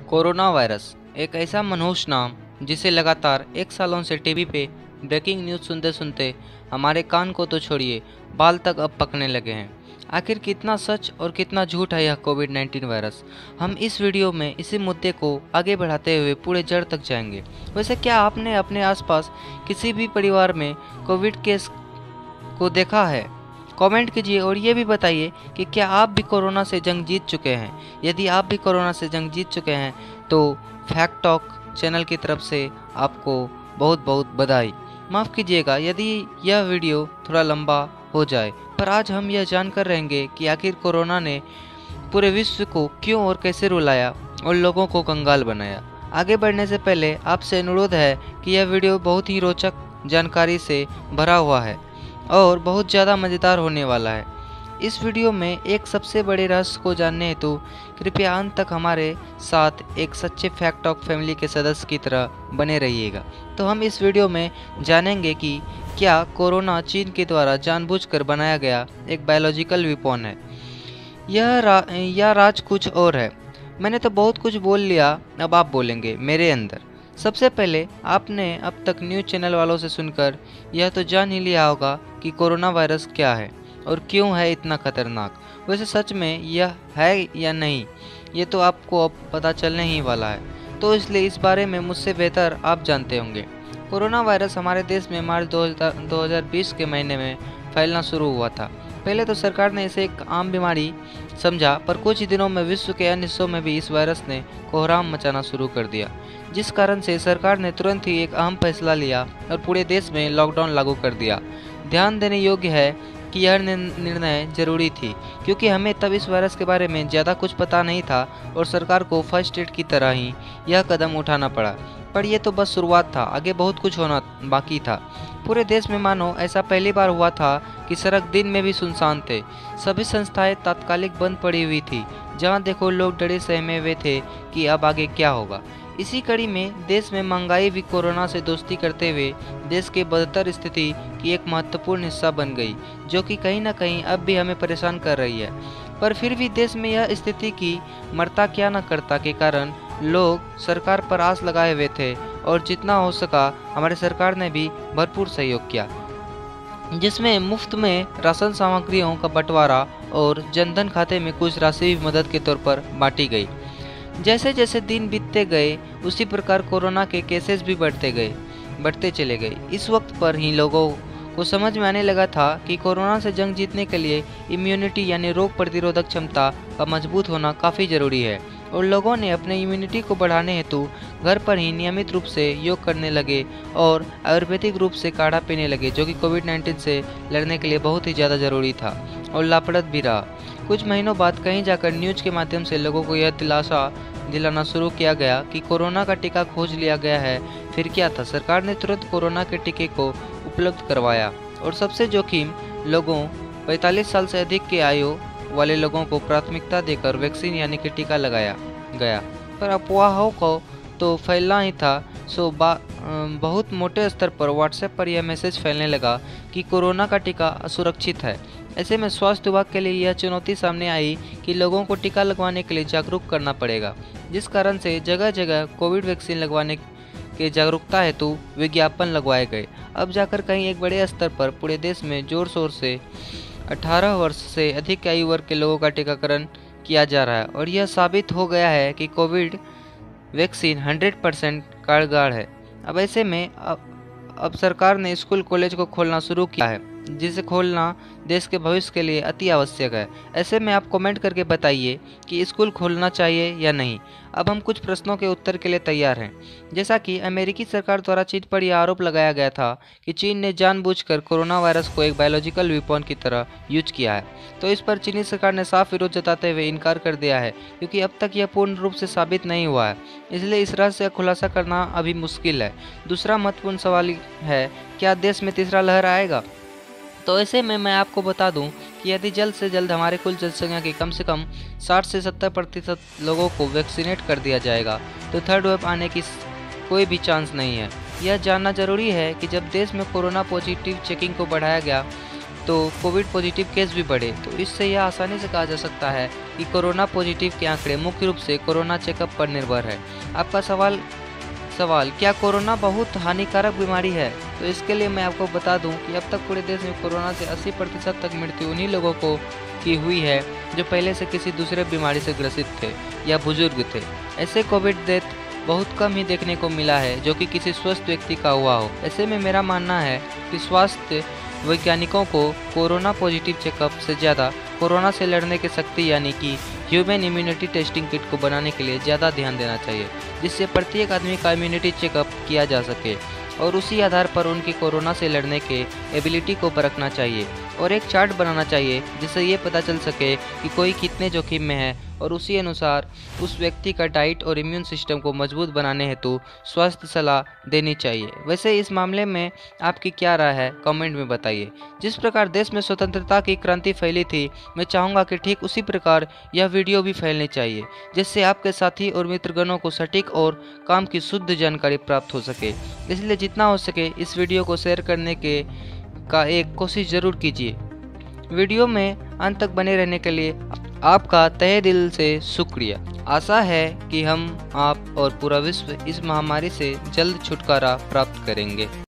Corona virus एक ऐसा मनहूस नाम जिसे लगातार 1 सालों से टीवी पे ब्रेकिंग न्यूज़ सुनते सुनते हमारे कान को तो छोड़िए बाल तक अब पकने लगे हैं। आखिर कितना सच और कितना झूठ है यह कोविड-19 वायरस। हम इस वीडियो में इसी मुद्दे को आगे बढ़ाते हुए पूरे जड़ तक जाएंगे। वैसे क्या आपने अपने आसपास किसी भी परिवार में कोविड केस को देखा है? कमेंट कीजिए और ये भी बताइए कि क्या आप भी कोरोना से जंग जीत चुके हैं। यदि आप भी कोरोना से जंग जीत चुके हैं तो फैक्ट टॉक चैनल की तरफ से आपको बहुत बहुत बधाई। माफ़ कीजिएगा यदि यह वीडियो थोड़ा लंबा हो जाए, पर आज हम यह जानकर रहेंगे कि आखिर कोरोना ने पूरे विश्व को क्यों और कैसे रुलाया और लोगों को कंगाल बनाया। आगे बढ़ने से पहले आपसे अनुरोध है कि यह वीडियो बहुत ही रोचक जानकारी से भरा हुआ है और बहुत ज़्यादा मज़ेदार होने वाला है। इस वीडियो में एक सबसे बड़े रहस्य को जानने हेतु कृपया अंत तक हमारे साथ एक सच्चे फैक्ट टॉक फैमिली के सदस्य की तरह बने रहिएगा। तो हम इस वीडियो में जानेंगे कि क्या कोरोना चीन के द्वारा जानबूझकर बनाया गया एक बायोलॉजिकल वेपन है या राज कुछ और है। मैंने तो बहुत कुछ बोल लिया, अब आप बोलेंगे मेरे अंदर। सबसे पहले आपने अब तक न्यूज़ चैनल वालों से सुनकर यह तो जान ही लिया होगा कि कोरोना वायरस क्या है और क्यों है इतना खतरनाक। वैसे सच में यह है या नहीं, ये तो आपको अब पता चलने ही वाला है, तो इसलिए इस बारे में मुझसे बेहतर आप जानते होंगे। कोरोना वायरस हमारे देश में मार्च 2020 के महीने में फैलना शुरू हुआ था। पहले तो सरकार ने इसे एक आम बीमारी समझा, पर कुछ ही दिनों में विश्व के अन्य हिस्सों में भी इस वायरस ने कोहराम मचाना शुरू कर दिया, जिस कारण से सरकार ने तुरंत ही एक अहम फैसला लिया और पूरे देश में लॉकडाउन लागू कर दिया। ध्यान देने योग्य है कि यह निर्णय जरूरी थी, क्योंकि हमें तब इस वायरस के बारे में ज़्यादा कुछ पता नहीं था और सरकार को फर्स्ट एड की तरह ही यह कदम उठाना पड़ा। पर यह तो बस शुरुआत था, आगे बहुत कुछ होना बाकी था। पूरे देश में मानो ऐसा पहली बार हुआ था कि सड़क दिन में भी सुनसान थे। सभी संस्थाएं तात्कालिक बंद पड़ी हुई थी। जहां देखो लोग डरे सहमे हुए थे कि अब आगे क्या होगा। इसी कड़ी में देश में महंगाई भी कोरोना से दोस्ती करते हुए देश के बदतर स्थिति की एक महत्वपूर्ण हिस्सा बन गई, जो कि कहीं ना कहीं अब भी हमें परेशान कर रही है। पर फिर भी देश में यह स्थिति की मरता क्या न करता के कारण लोग सरकार पर आस लगाए हुए थे और जितना हो सका हमारी सरकार ने भी भरपूर सहयोग किया, जिसमें मुफ्त में राशन सामग्रियों का बंटवारा और जनधन खाते में कुछ राशि भी मदद के तौर पर बांटी गई। जैसे जैसे दिन बीतते गए उसी प्रकार कोरोना के केसेस भी बढ़ते चले गए। इस वक्त पर ही लोगों को समझ में आने लगा था कि कोरोना से जंग जीतने के लिए इम्यूनिटी यानी रोग प्रतिरोधक क्षमता का मजबूत होना काफ़ी ज़रूरी है, और लोगों ने अपने इम्यूनिटी को बढ़ाने हेतु घर पर ही नियमित रूप से योग करने लगे और आयुर्वेदिक रूप से काढ़ा पीने लगे, जो कि कोविड-19 से लड़ने के लिए बहुत ही ज़्यादा ज़रूरी था और लाभप्रद भी रहा। कुछ महीनों बाद कहीं जाकर न्यूज़ के माध्यम से लोगों को यह दिलाना शुरू किया गया कि कोरोना का टीका खोज लिया गया है। फिर क्या था, सरकार ने तुरंत कोरोना के टीके को उपलब्ध करवाया और सबसे जोखिम लोगों 45 साल से अधिक की आयु वाले लोगों को प्राथमिकता देकर वैक्सीन यानी कि टीका लगाया गया। पर अफवाहों को तो फैलना ही था, सो बहुत मोटे स्तर पर व्हाट्सएप पर यह मैसेज फैलने लगा कि कोरोना का टीका असुरक्षित है। ऐसे में स्वास्थ्य विभाग के लिए यह चुनौती सामने आई कि लोगों को टीका लगवाने के लिए जागरूक करना पड़ेगा, जिस कारण से जगह जगह कोविड वैक्सीन लगवाने के जागरूकता हेतु विज्ञापन लगवाए गए। अब जाकर कहीं एक बड़े स्तर पर पूरे देश में जोर शोर से 18 वर्ष से अधिक आयु वर्ग के लोगों का टीकाकरण किया जा रहा है, और यह साबित हो गया है कि कोविड वैक्सीन 100% कारगर है। अब ऐसे में अब सरकार ने स्कूल कॉलेज को खोलना शुरू किया है, जिसे खोलना देश के भविष्य के लिए अति आवश्यक है। ऐसे में आप कमेंट करके बताइए कि स्कूल खोलना चाहिए या नहीं। अब हम कुछ प्रश्नों के उत्तर के लिए तैयार हैं। जैसा कि अमेरिकी सरकार द्वारा चीन पर यह आरोप लगाया गया था कि चीन ने जानबूझकर कोरोना वायरस को एक बायोलॉजिकल वेपन की तरह यूज किया है, तो इस पर चीनी सरकार ने साफ विरोध जताते हुए इनकार कर दिया है, क्योंकि अब तक यह पूर्ण रूप से साबित नहीं हुआ है, इसलिए इस रहस्य का खुलासा करना अभी मुश्किल है। दूसरा महत्वपूर्ण सवाल है, क्या देश में तीसरा लहर आएगा? तो ऐसे में मैं आपको बता दूं कि यदि जल्द से जल्द हमारे कुल जनसंख्या के कम से कम 60 से 70% लोगों को वैक्सीनेट कर दिया जाएगा, तो थर्ड वेव आने की कोई भी चांस नहीं है। यह जानना जरूरी है कि जब देश में कोरोना पॉजिटिव चेकिंग को बढ़ाया गया तो कोविड पॉजिटिव केस भी बढ़े। तो इससे यह आसानी से कहा जा सकता है कि कोरोना पॉजिटिव के आंकड़े मुख्य रूप से कोरोना चेकअप पर निर्भर है। आपका सवाल क्या कोरोना बहुत हानिकारक बीमारी है? तो इसके लिए मैं आपको बता दूं कि अब तक पूरे देश में कोरोना से 80% तक मृत्यु उन्हीं लोगों को की हुई है जो पहले से किसी दूसरे बीमारी से ग्रसित थे या बुजुर्ग थे। ऐसे कोविड डेथ बहुत कम ही देखने को मिला है जो कि किसी स्वस्थ व्यक्ति का हुआ हो। ऐसे में मेरा मानना है कि स्वास्थ्य वैज्ञानिकों को कोरोना पॉजिटिव चेकअप से ज़्यादा कोरोना से लड़ने की शक्ति यानी कि ह्यूमन इम्यूनिटी टेस्टिंग किट को बनाने के लिए ज़्यादा ध्यान देना चाहिए, जिससे प्रत्येक आदमी का इम्यूनिटी चेकअप किया जा सके और उसी आधार पर उनकी कोरोना से लड़ने के एबिलिटी को परखना चाहिए और एक चार्ट बनाना चाहिए जिससे ये पता चल सके कि कोई कितने जोखिम में है और उसी अनुसार उस व्यक्ति का डाइट और इम्यून सिस्टम को मजबूत बनाने हेतु स्वास्थ्य सलाह देनी चाहिए। वैसे इस मामले में आपकी क्या राय है, कमेंट में बताइए। जिस प्रकार देश में स्वतंत्रता की क्रांति फैली थी, मैं चाहूँगा कि ठीक उसी प्रकार यह वीडियो भी फैलनी चाहिए, जिससे आपके साथी और मित्रगणों को सटीक और काम की शुद्ध जानकारी प्राप्त हो सके। इसलिए जितना हो सके इस वीडियो को शेयर करने का एक कोशिश जरूर कीजिए। वीडियो में अंत तक बने रहने के लिए आपका तहे दिल से शुक्रिया। आशा है कि हम, आप और पूरा विश्व इस महामारी से जल्द छुटकारा प्राप्त करेंगे।